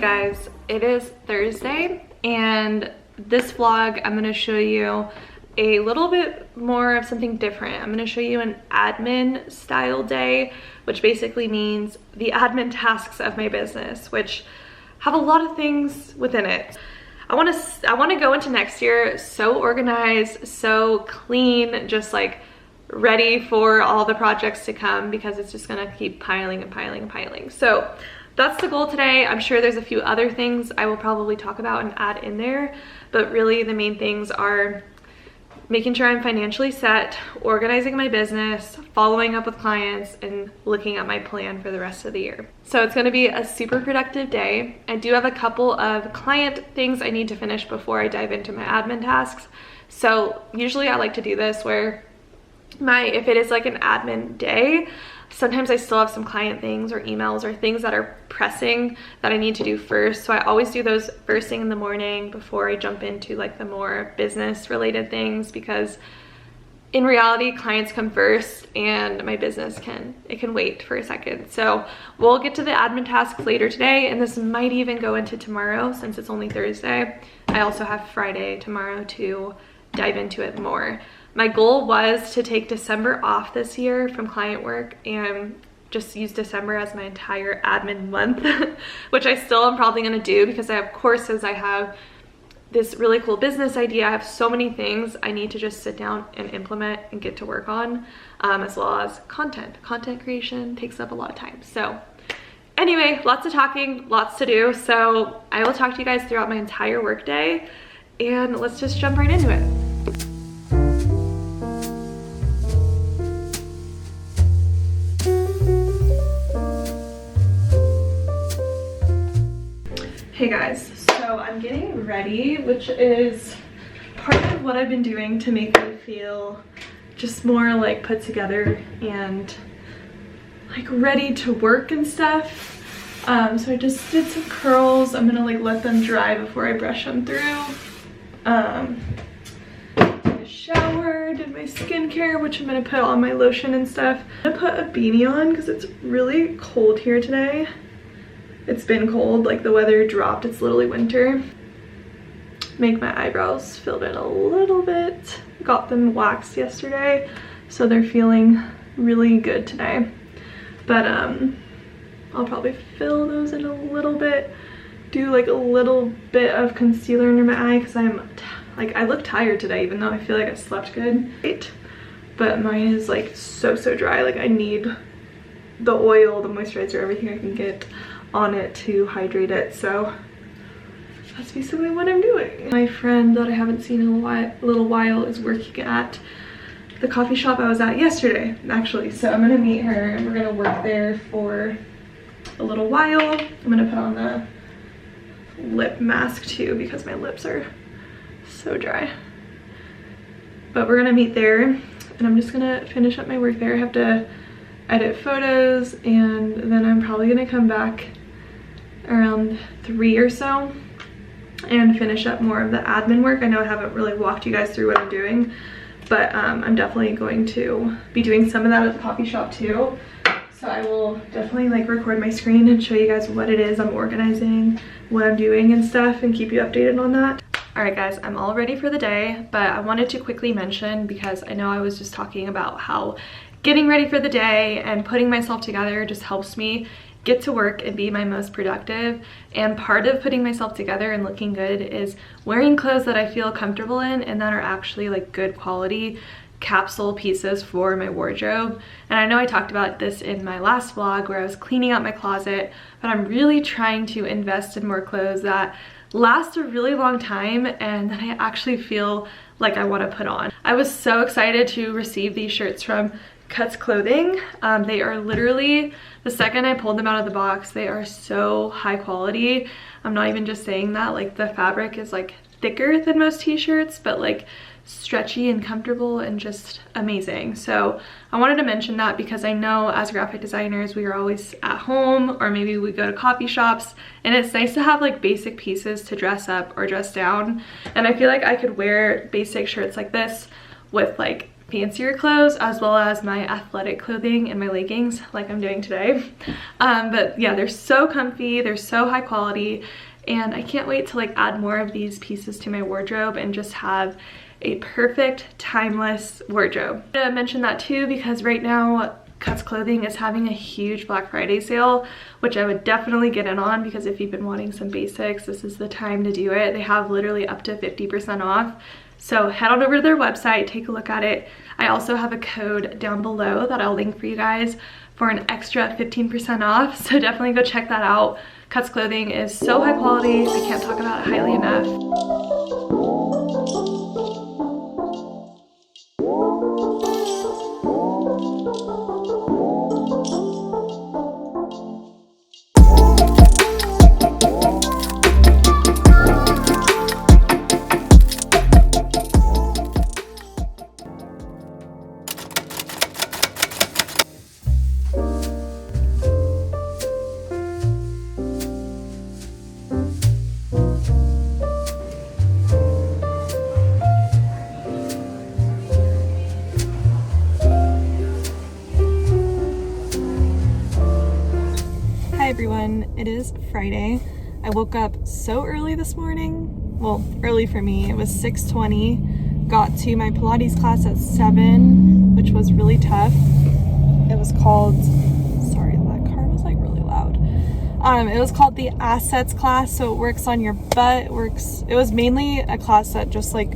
guys, it is Thursday, and this vlog I'm going to show you a little bit more of something different. I'm going to show you an admin style day, which basically means the admin tasks of my business, which have a lot of things within it. I want to go into next year so organized, so clean, just like ready for all the projects to come, because it's just going to keep piling and piling and piling. So that's the goal today. I'm sure there's a few other things I will probably talk about and add in there, but really the main things are making sure I'm financially set, organizing my business, following up with clients, and looking at my plan for the rest of the year. So it's going to be a super productive day. I do have a couple of client things I need to finish before I dive into my admin tasks. So usually I like to do this where if it is like an admin day, sometimes I still have some client things or emails or things that are pressing that I need to do first. So I always do those first thing in the morning before I jump into like the more business related things, because in reality clients come first and my business can wait for a second. So we'll get to the admin tasks later today, and this might even go into tomorrow since it's only Thursday. I also have Friday tomorrow to dive into it more. My goal was to take December off this year from client work and just use December as my entire admin month, which I still am probably going to do because I have courses, I have this really cool business idea, I have so many things I need to just sit down and implement and get to work on, as well as content. Content creation takes up a lot of time. So anyway, lots of talking, lots to do. So I will talk to you guys throughout my entire work day, and let's just jump right into it. Hey guys, so I'm getting ready, which is part of what I've been doing to make me feel just more like put together and like ready to work and stuff. So I just did some curls. I'm gonna like let them dry before I brush them through. Took a shower, did my skincare, which I'm gonna put on my lotion and stuff. I'm gonna put a beanie on because it's really cold here today. It's been cold, like the weather dropped, it's literally winter. Make my eyebrows filled in a little bit. Got them waxed yesterday, so they're feeling really good today. But I'll probably fill those in a little bit. Do like a little bit of concealer under my eye because I look tired today, even though I feel like I slept good. But mine is like so dry. Like I need the oil, the moisturizer, everything I can get on it to hydrate it. So that's basically what I'm doing. My friend that I haven't seen in a little while is working at the coffee shop I was at yesterday, actually. So I'm gonna meet her and we're gonna work there for a little while. I'm gonna put on the lip mask too because my lips are so dry. But we're gonna meet there, and I'm just gonna finish up my work there. I have to edit photos, and then I'm probably gonna come back around 3 or so and finish up more of the admin work. I know I haven't really walked you guys through what I'm doing, but I'm definitely going to be doing some of that at the coffee shop too. So I will definitely like record my screen and show you guys what it is I'm organizing, what I'm doing and stuff, and keep you updated on that. Alright guys, I'm all ready for the day, but I wanted to quickly mention, because I know I was just talking about how getting ready for the day and putting myself together just helps me get to work and be my most productive. And part of putting myself together and looking good is wearing clothes that I feel comfortable in and that are actually like good quality capsule pieces for my wardrobe. And I know I talked about this in my last vlog where I was cleaning out my closet, but I'm really trying to invest in more clothes that last a really long time and that I actually feel like I want to put on. I was so excited to receive these shirts from Cuts Clothing. They are literally, the second I pulled them out of the box, they are so high quality. I'm not even just saying that, like the fabric is like thicker than most t-shirts, but like stretchy and comfortable and just amazing. So I wanted to mention that because I know as graphic designers we are always at home, or maybe we go to coffee shops, and it's nice to have like basic pieces to dress up or dress down. And I feel like I could wear basic shirts like this with like fancier clothes as well as my athletic clothing and my leggings like I'm doing today. But yeah, they're so comfy, they're so high quality, and I can't wait to like add more of these pieces to my wardrobe and just have a perfect timeless wardrobe. I mentioned that too because right now Cuts Clothing is having a huge Black Friday sale, which I would definitely get in on, because if you've been wanting some basics, this is the time to do it. They have literally up to 50% off. So head on over to their website, take a look at it. I also have a code down below that I'll link for you guys for an extra 15% off. So definitely go check that out. Cuts Clothing is so high quality. I can't talk about it highly enough. Hi everyone, it is Friday. I woke up so early this morning. Well, early for me. It was 6:20. Got to my Pilates class at 7, which was really tough. It was called, sorry, that car was like really loud. It was called the Assets class, so it works on your butt. It was mainly a class that just like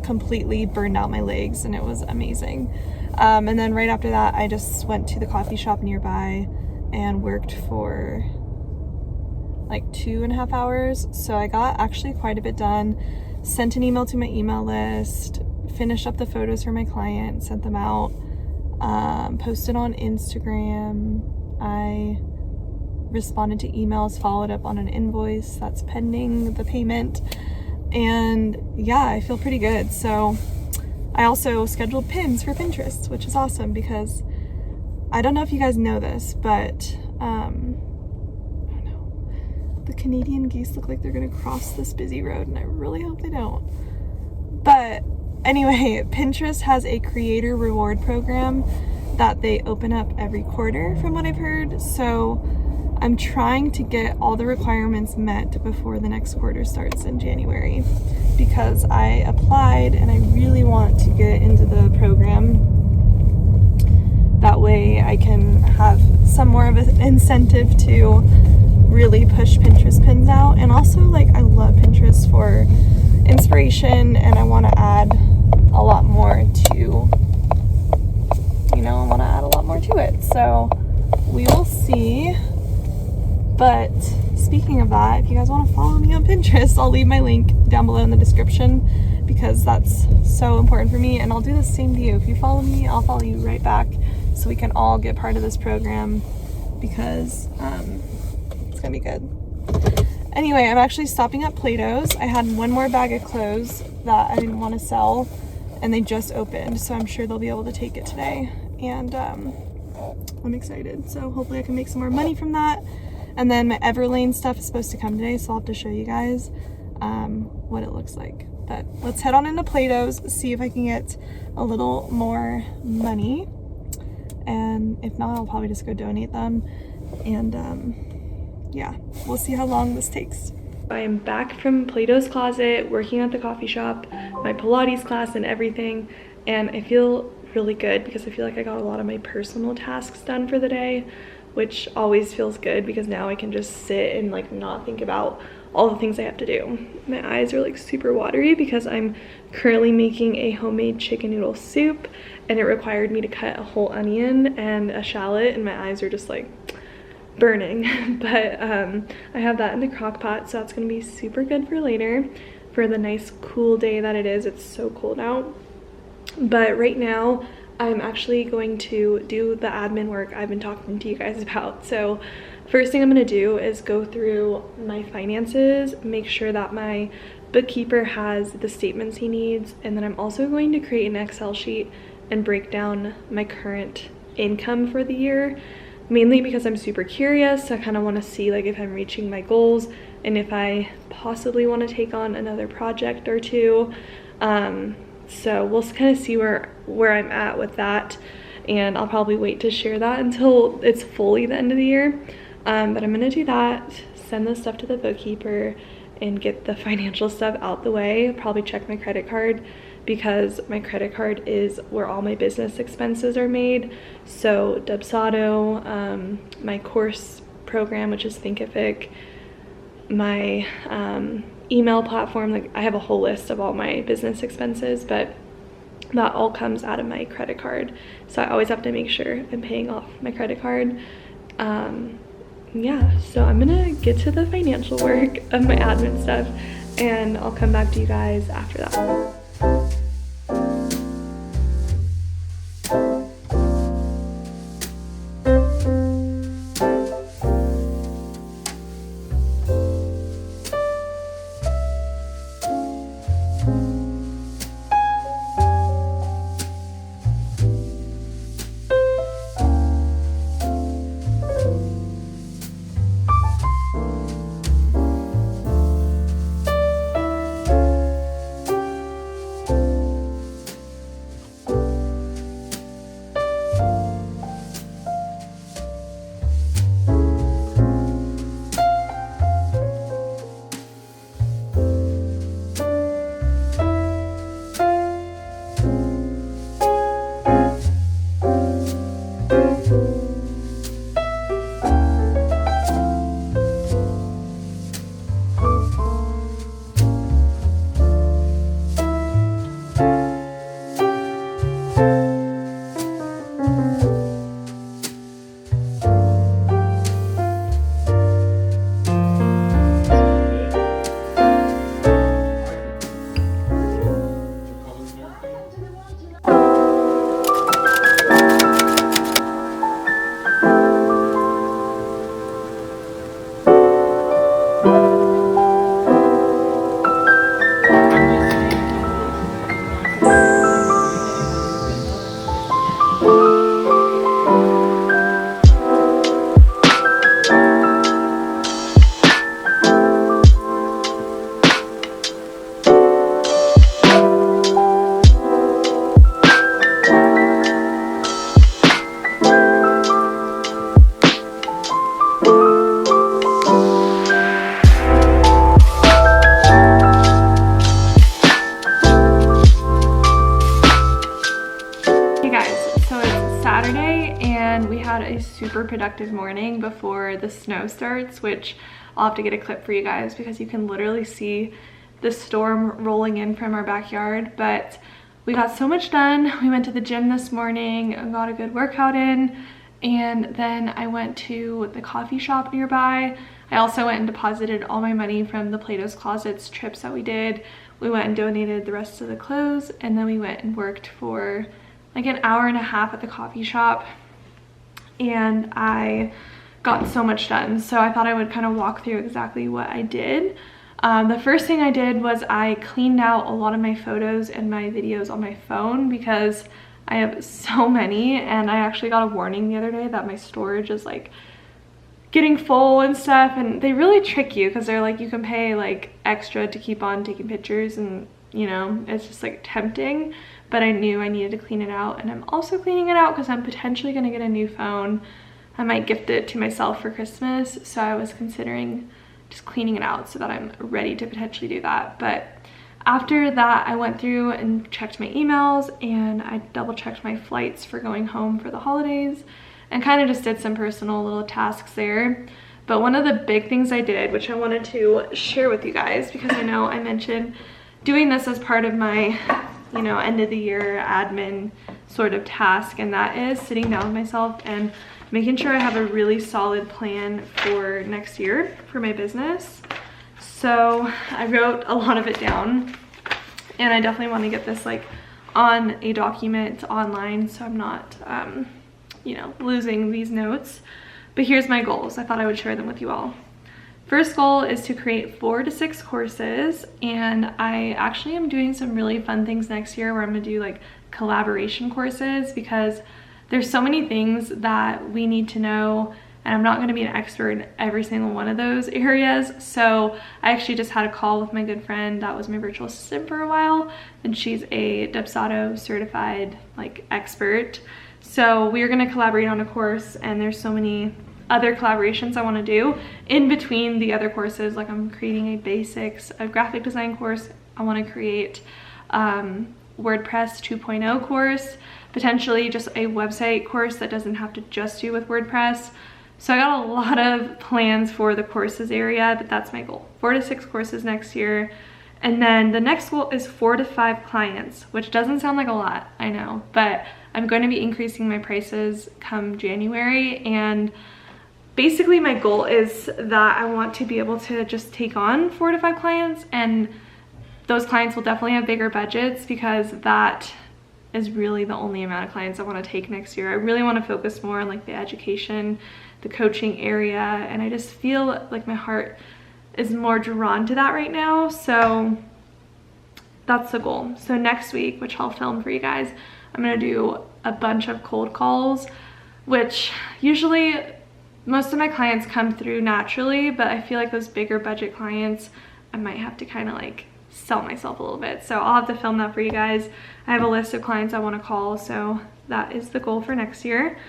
completely burned out my legs, and it was amazing. And then right after that, I just went to the coffee shop nearby and worked for like 2.5 hours. So I got actually quite a bit done. Sent an email to my email list, finished up the photos for my client, sent them out, posted on Instagram. I responded to emails, followed up on an invoice that's pending the payment, and yeah, I feel pretty good. So I also scheduled pins for Pinterest, which is awesome because I don't know if you guys know this, but I don't know, the Canadian geese look like they're gonna cross this busy road, and I really hope they don't. But anyway, Pinterest has a creator reward program that they open up every quarter from what I've heard. So I'm trying to get all the requirements met before the next quarter starts in January, because I applied and I really want to get into the program. That way I can have some more of an incentive to really push Pinterest pins out. And also, like, I love Pinterest for inspiration, and I want to add a lot more to, it. So we will see. But speaking of that, if you guys want to follow me on Pinterest, I'll leave my link down below in the description, because that's so important for me, and I'll do the same to you. If you follow me, I'll follow you right back, so we can all get part of this program, because it's gonna be good. Anyway, I'm actually stopping at Plato's. I had one more bag of clothes that I didn't want to sell, and they just opened, so I'm sure they'll be able to take it today, and I'm excited. So hopefully I can make some more money from that. And then my Everlane stuff is supposed to come today, so I'll have to show you guys what it looks like. But let's head on into Plato's, see if I can get a little more money. And if not, I'll probably just go donate them. And yeah, we'll see how long this takes. I am back from Plato's Closet, working at the coffee shop, my Pilates class and everything. And I feel really good because I feel like I got a lot of my personal tasks done for the day, which always feels good because now I can just sit and like not think about all the things I have to do. My eyes are like super watery because I'm currently making a homemade chicken noodle soup, and it required me to cut a whole onion and a shallot, and my eyes are just like burning. But I have that in the crock pot, so that's gonna be super good for later for the nice cool day that it is. It's so cold out. But right now I'm actually going to do the admin work I've been talking to you guys about. So first thing I'm going to do is go through my finances, make sure that my bookkeeper has the statements he needs, and then I'm also going to create an Excel sheet and break down my current income for the year, mainly because I'm super curious. I kind of want to see like if I'm reaching my goals and if I possibly want to take on another project or two. So we'll kind of see where I'm at with that, and I'll probably wait to share that until it's fully the end of the year. But I'm gonna do that, send this stuff to the bookkeeper, and get the financial stuff out the way. Probably check my credit card, because my credit card is where all my business expenses are made. So Dubsado, my course program, which is Thinkific, my email platform, like I have a whole list of all my business expenses, but that all comes out of my credit card. So I always have to make sure I'm paying off my credit card. Yeah, so I'm gonna get to the financial work of my admin stuff, and I'll come back to you guys after that. Super productive morning before the snow starts, which I'll have to get a clip for you guys because you can literally see the storm rolling in from our backyard. But we got so much done. We went to the gym this morning and got a good workout in, and then I went to the coffee shop nearby. I also went and deposited all my money from the Plato's Closets trips that we did. We went and donated the rest of the clothes, and then we went and worked for like an hour and a half at the coffee shop, and I got so much done. So I thought I would kind of walk through exactly what I did. The first thing I did was I cleaned out a lot of my photos and my videos on my phone because I have so many, and I actually got a warning the other day that my storage is like getting full and stuff, and they really trick you because they're like, you can pay like extra to keep on taking pictures, and you know, it's just like tempting. But I knew I needed to clean it out, and I'm also cleaning it out because I'm potentially gonna get a new phone. I might gift it to myself for Christmas, so I was considering just cleaning it out so that I'm ready to potentially do that. But after that, I went through and checked my emails, and I double checked my flights for going home for the holidays, and kind of just did some personal little tasks there. But one of the big things I did, which I wanted to share with you guys, because I know I mentioned doing this as part of my, you know, end of the year admin sort of task, and that is sitting down with myself and making sure I have a really solid plan for next year for my business. So I wrote a lot of it down, and I definitely want to get this like on a document online so I'm not you know, losing these notes. But here's my goals. I thought I would share them with you all. First goal is to create 4 to 6 courses, and I actually am doing some really fun things next year where I'm gonna do like collaboration courses, because there's so many things that we need to know and I'm not going to be an expert in every single one of those areas. So I actually just had a call with my good friend that was my virtual assistant for a while, and she's a Dubsado certified like expert. So we are going to collaborate on a course, and there's so many other collaborations I want to do in between the other courses. Like I'm creating a basics of graphic design course. I want to create WordPress 2.0 course, potentially just a website course that doesn't have to just do with WordPress. So I got a lot of plans for the courses area, but that's my goal. 4 to 6 courses next year. And then the next goal is 4 to 5 clients, which doesn't sound like a lot, I know, but I'm going to be increasing my prices come January. And basically my goal is that I want to be able to just take on 4 to 5 clients, and those clients will definitely have bigger budgets because that is really the only amount of clients I want to take next year. I really want to focus more on like the education, the coaching area, and I just feel like my heart is more drawn to that right now. So that's the goal. So next week, which I'll film for you guys, I'm gonna do a bunch of cold calls, which usually most of my clients come through naturally, but I feel like those bigger budget clients, I might have to kind of like sell myself a little bit. So I'll have to film that for you guys. I have a list of clients I want to call, so that is the goal for next year.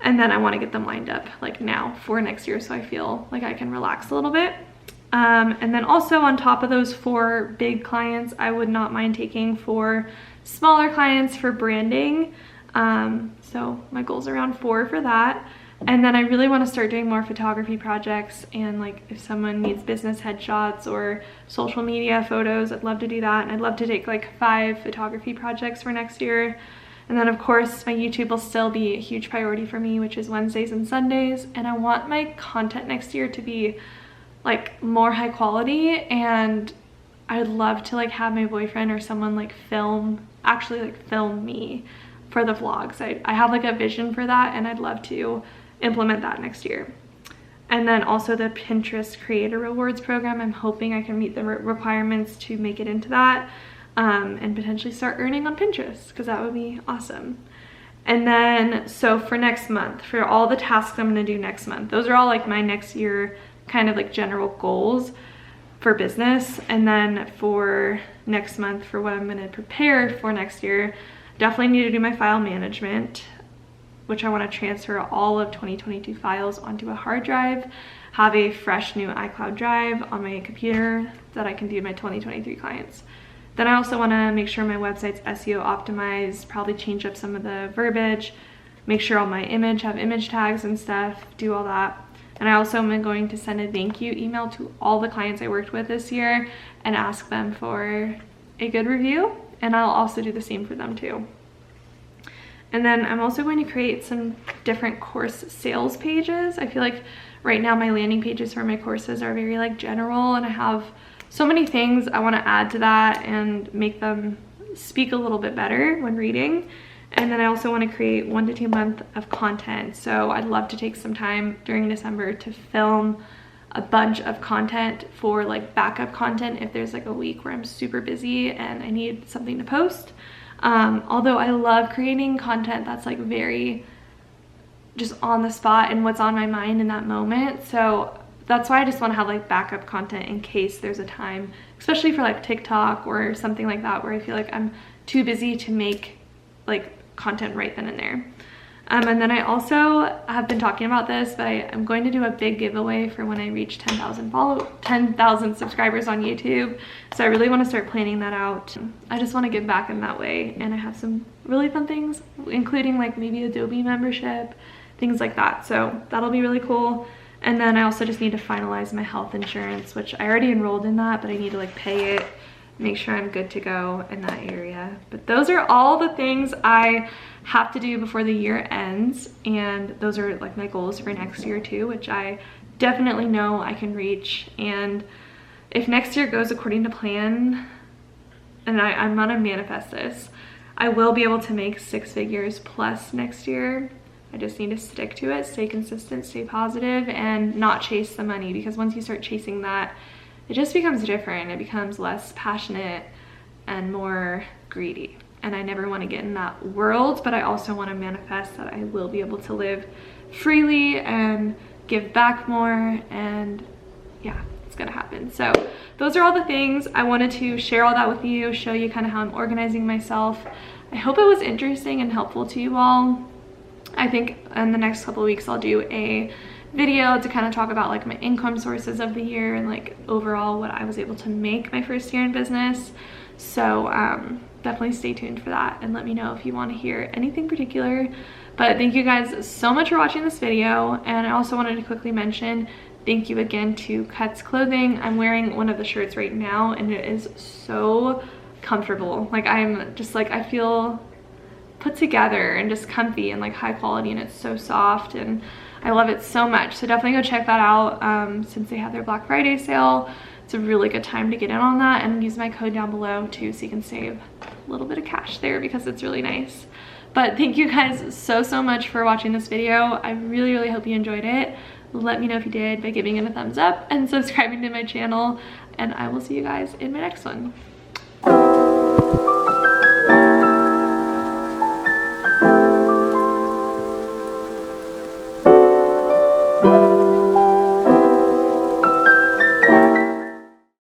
And then I want to get them lined up like now for next year, so I feel like I can relax a little bit. And then also on top of those 4 big clients, I would not mind taking 4 smaller clients for branding. So my goal's around 4 for that. And then I really want to start doing more photography projects, and like if someone needs business headshots or social media photos, I'd love to do that. And I'd love to take like 5 photography projects for next year. And then of course my YouTube will still be a huge priority for me, which is Wednesdays and Sundays. And I want my content next year to be like more high quality, and I'd love to like have my boyfriend or someone like actually film me for the vlogs. I have like a vision for that, and I'd love to implement that next year. And then also the Pinterest Creator Rewards program, I'm hoping I can meet the requirements to make it into that, and potentially start earning on Pinterest, because that would be awesome. And then so for next month, for all the tasks I'm going to do next month, those are all like my next year kind of like general goals for business. And then for next month, for what I'm going to prepare for next year, definitely need to do my file management, which I want to transfer all of 2022 files onto a hard drive, have a fresh new iCloud drive on my computer that I can do my 2023 clients. Then I also want to make sure my website's SEO optimized, probably change up some of the verbiage, make sure all my have image tags and stuff, do all that. And I also am going to send a thank you email to all the clients I worked with this year and ask them for a good review, and I'll also do the same for them too. And then I'm also going to create some different course sales pages. I feel like right now my landing pages for my courses are very like general, and I have so many things I want to add to that and make them speak a little bit better when reading. And then I also want to create 1 to 2 months of content. So I'd love to take some time during December to film a bunch of content for like backup content if there's like a week where I'm super busy and I need something to post. Although I love creating content that's like very just on the spot and what's on my mind in that moment. So that's why I just want to have like backup content in case there's a time, especially for like TikTok or something like that, where I feel like I'm too busy to make like content right then and there. And then I also have been talking about this, but I'm going to do a big giveaway for when I reach 10,000 subscribers on YouTube. So I really want to start planning that out. I just want to give back in that way, and I have some really fun things, including like maybe Adobe membership, things like that. So that'll be really cool. And then I also just need to finalize my health insurance, which I already enrolled in that, but I need to like pay it, make sure I'm good to go in that area. But those are all the things I have to do before the year ends, and those are like my goals for next year too, which I definitely know I can reach. And if next year goes according to plan, and I'm gonna manifest this, I will be able to make 6 figures plus next year. I just need to stick to it, stay consistent, stay positive, and not chase the money, because once you start chasing that, it just becomes different. It becomes less passionate and more greedy. And I never want to get in that world, but I also want to manifest that I will be able to live freely and give back more, and yeah, it's gonna happen. So those are all the things. I wanted to share all that with you, show you kind of how I'm organizing myself. I hope it was interesting and helpful to you all. I think in the next couple of weeks I'll do a video to kind of talk about like my income sources of the year and like overall what I was able to make my first year in business. So definitely stay tuned for that and let me know if you want to hear anything particular. But thank you guys so much for watching this video, and I also wanted to quickly mention thank you again to Cuts Clothing. I'm wearing one of the shirts right now and it is so comfortable. Like I'm just like, I feel put together and just comfy and like high quality, and it's so soft and I love it so much. So definitely go check that out since they have their Black Friday sale. It's a really good time to get in on that, and use my code down below too so you can save a little bit of cash there because it's really nice. But thank you guys so much for watching this video. I really hope you enjoyed it. Let me know if you did by giving it a thumbs up and subscribing to my channel, and I will see you guys in my next one.